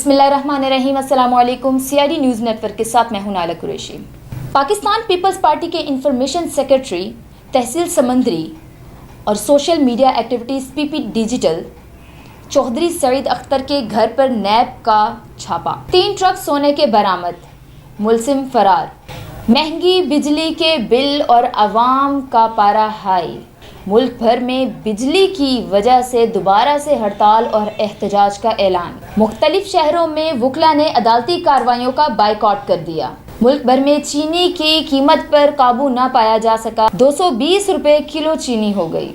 बिस्मिल्लाहिर्रहमानिर्रहीम। अस्सलाम वालेकुम। CID न्यूज़ नेटवर्क के साथ मैं हूं नाला कुरैशी। पाकिस्तान पीपल्स पार्टी के इंफॉर्मेशन सेक्रेटरी, तहसील समंदरी और social media activities PP digital Chaudhry Saeed Akhtar के घर पर नैब का छापा। 3 ट्रक सोने के बरामद, मुलजिम फरार। महंगी बिजली के बिल और अवाम का पारा हाई। मुल्क भर में बिजली की वजह से दोबारा से हड़ताल और एहतजाज का ऐलान। मुख्तलिफ शहरों में वकला ने अदालती कार्रवाइयों का बाइकआउट कर दिया। मुल्क भर में चीनी की कीमत पर काबू न पाया जा सका। 220 रुपए किलो चीनी हो गई।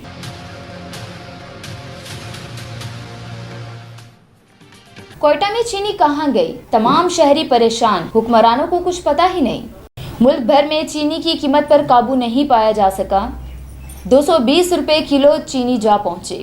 कोयटा में चीनी कहां गई? तमाम शहरी परेशान, हुक्मरानों को कुछ पता ही नहीं। मुल्क भर में चीनी की कीमत पर काबू नहीं पाया जा सका। 220 रुपए किलो चीनी जा पहुंचे।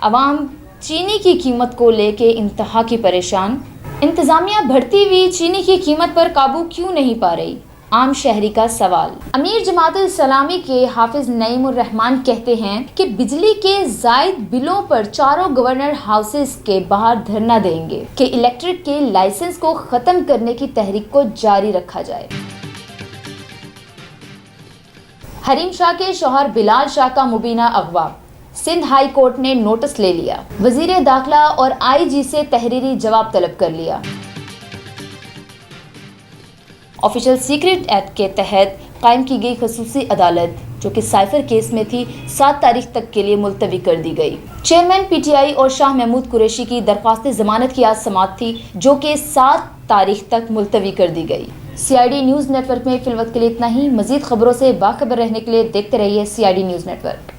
अवाम चीनी की कीमत को लेके इंतहा की परेशान। इंतजामिया बढ़ती हुई चीनी की कीमत पर काबू क्यों नहीं पा रही? आम शहरी का सवाल। अमीर जमात इस्लामी के हाफिज नईमुर रहमान कहते हैं कि बिजली के जायद बिलों पर चारों गवर्नर हाउसेस के बाहर धरना देंगे कि इलेक्ट्रिक के लाइसेंस को खत्म करने की तहरीक को जारी रखा जाए। हरीम शाह के शौहर बिलाल शाह का मुबीना अगवा। सिंध हाई कोर्ट ने नोटिस ले लिया। वजीर दाखिला और IG से तहरीरी जवाब तलब कर लिया। ऑफिशियल सीक्रेट एक्ट के तहत कायम की गई खसूसी अदालत, जो कि साइफर केस में थी, 7 तारीख तक के लिए मुलतवी कर दी गई। चेयरमैन PTI और शाह महमूद कुरैशी की दरख्वास्त जमानत की आज समाअत थी, जो कि 7 तारीख तक मुलतवी कर दी गई। CID न्यूज़ नेटवर्क में फिलवक्त के लिए इतना ही। मजीद खबरों से बाखबर रहने के लिए देखते रहिए CID न्यूज़ नेटवर्क।